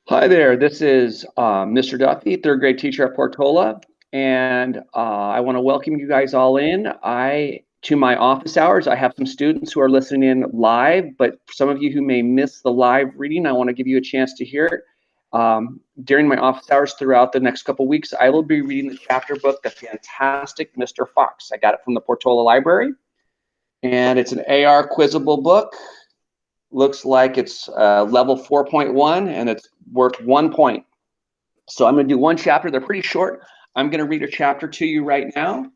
Hi there, this is Mr. Duffy, third grade teacher at Portola, and I want to welcome you guys all in. To my office hours. I have some students who are listening in live, but for some of you who may miss the live reading, I want to give you a chance to hear it. During my office hours throughout the next couple weeks, I will be reading the chapter book, The Fantastic Mr. Fox. I got it from the Portola Library, and it's an AR quizzable book. Looks like it's level 4.1 and it's worth 1 point. So I'm going to do one chapter. They're pretty short. I'm going to read a chapter to you right now.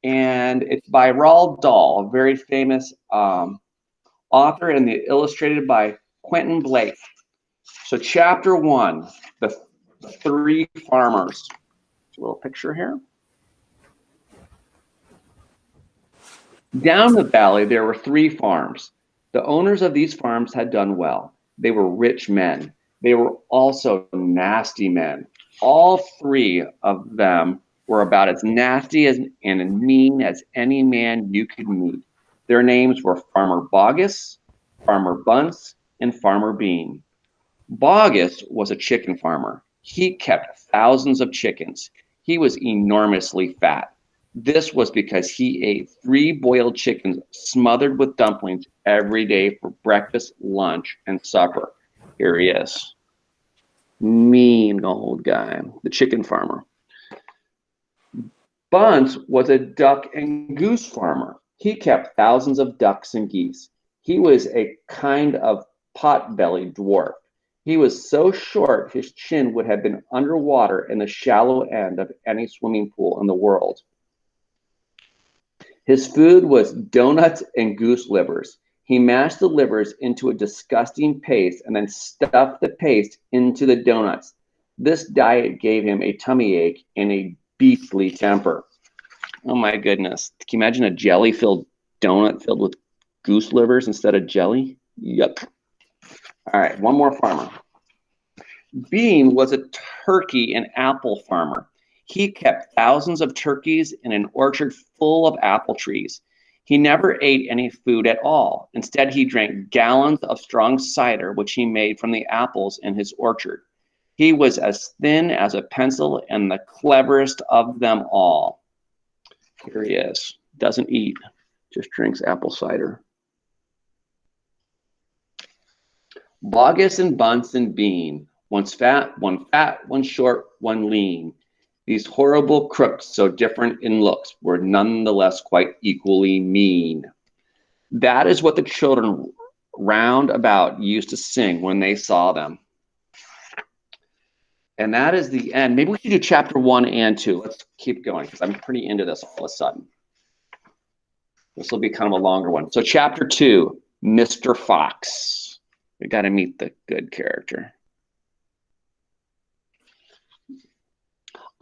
And it's by Roald Dahl, a very famous author, and illustrated by Quentin Blake. So chapter 1, the three farmers. A little picture here. Down the valley, there were 3 farms. The owners of these farms had done well. They were rich men. They were also nasty men. All 3 of them were about as nasty and mean as any man you could meet. Their names were Farmer Boggis, Farmer Bunce, and Farmer Bean. Boggis was a chicken farmer. He kept thousands of chickens. He was enormously fat. This was because he ate 3 boiled chickens smothered with dumplings every day for breakfast, lunch, and supper. Here he is. Mean old guy, the chicken farmer. Bunce was a duck and goose farmer. He kept thousands of ducks and geese. He was a kind of pot-bellied dwarf. He was so short his chin would have been underwater in the shallow end of any swimming pool in the world. His food was donuts and goose livers. He mashed the livers into a disgusting paste and then stuffed the paste into the donuts. This diet gave him a tummy ache and a beastly temper. Oh my goodness. Can you imagine a jelly-filled donut filled with goose livers instead of jelly? Yuck. All right, one more farmer. Bean was a turkey and apple farmer. He kept thousands of turkeys in an orchard full of apple trees. He never ate any food at all. Instead, he drank gallons of strong cider, which he made from the apples in his orchard. He was as thin as a pencil and the cleverest of them all. Here he is. Doesn't eat, just drinks apple cider. Boggis and Bunce and Bean. One's fat, one short, one lean. These horrible crooks, so different in looks, were nonetheless quite equally mean. That is what the children round about used to sing when they saw them. And that is the end. Maybe we should do chapter 1 and 2. Let's keep going because I'm pretty into this all of a sudden. This will be kind of a longer one. So chapter 2, Mr. Fox. We got to meet the good character.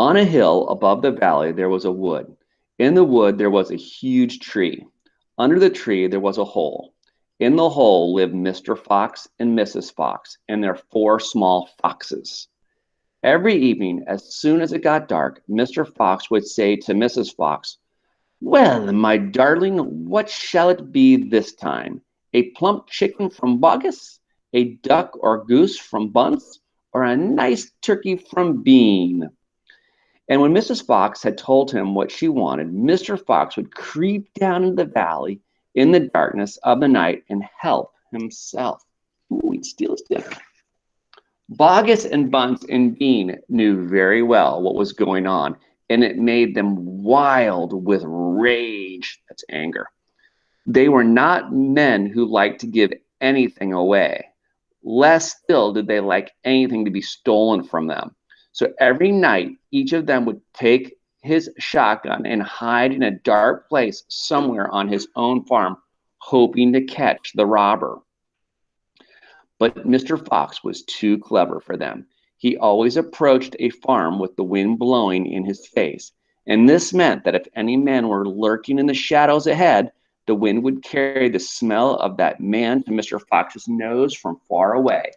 On a hill above the valley, there was a wood. In the wood, there was a huge tree. Under the tree, there was a hole. In the hole lived Mr. Fox and Mrs. Fox and their 4 small foxes. Every evening, as soon as it got dark, Mr. Fox would say to Mrs. Fox, "Well, my darling, what shall it be this time? A plump chicken from Boggis, a duck or goose from Bunce, or a nice turkey from Bean?" And when Mrs. Fox had told him what she wanted, Mr. Fox would creep down into the valley in the darkness of the night and help himself. Ooh, he'd steal his dinner. Boggis and Bunce and Bean knew very well what was going on, and it made them wild with rage. That's anger. They were not men who liked to give anything away. Less still did they like anything to be stolen from them. So every night, each of them would take his shotgun and hide in a dark place somewhere on his own farm, hoping to catch the robber. But Mr. Fox was too clever for them. He always approached a farm with the wind blowing in his face, and this meant that if any men were lurking in the shadows ahead, the wind would carry the smell of that man to Mr. Fox's nose from far away.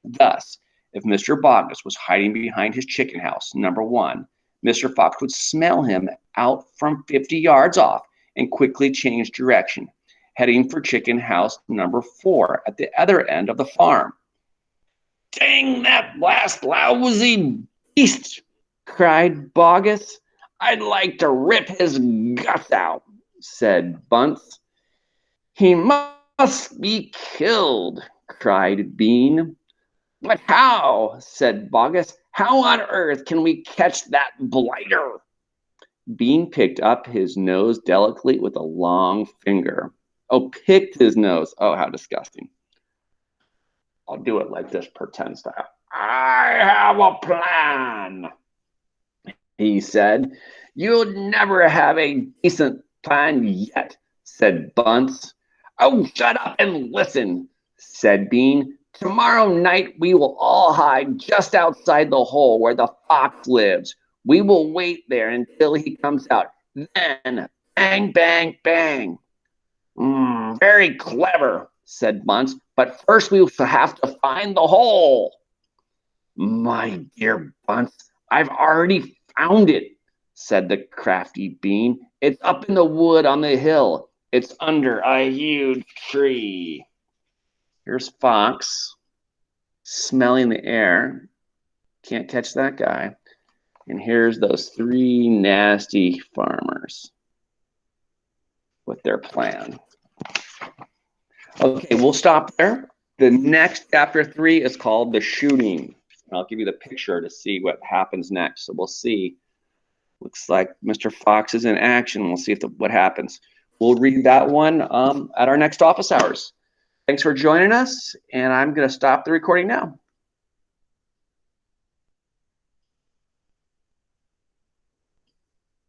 Thus, if Mr. Boggis was hiding behind his chicken house, number 1, Mr. Fox would smell him out from 50 yards off and quickly change direction, heading for chicken house number 4 at the other end of the farm. Dang that last lousy beast, cried Bogus. I'd like to rip his guts out, said Bunce. He must be killed, cried Bean. But how, said Bogus. How on earth can we catch that blighter? Bean picked up his nose delicately with a long finger. Oh, picked his nose. Oh, how disgusting. I'll do it like this pretend style. I have a plan, he said. You'll never have a decent plan yet, said Bunce. Oh, shut up and listen, said Bean. Tomorrow night we will all hide just outside the hole where the fox lives. We will wait there until he comes out. Then, bang, bang, bang. Very clever, said Bunce. But first we will have to find the hole. My dear Bunce, I've already found it, said the crafty Bean. It's up in the wood on the hill. It's under a huge tree. Here's Fox smelling the air. Can't catch that guy. And here's those three nasty farmers with their plan. Okay, we'll stop there. The next chapter 3 is called The Shooting. I'll give you the picture to see what happens next. So we'll see. Looks like Mr. Fox is in action. We'll see what happens. We'll read that one at our next office hours. Thanks for joining us, and I'm going to stop the recording now.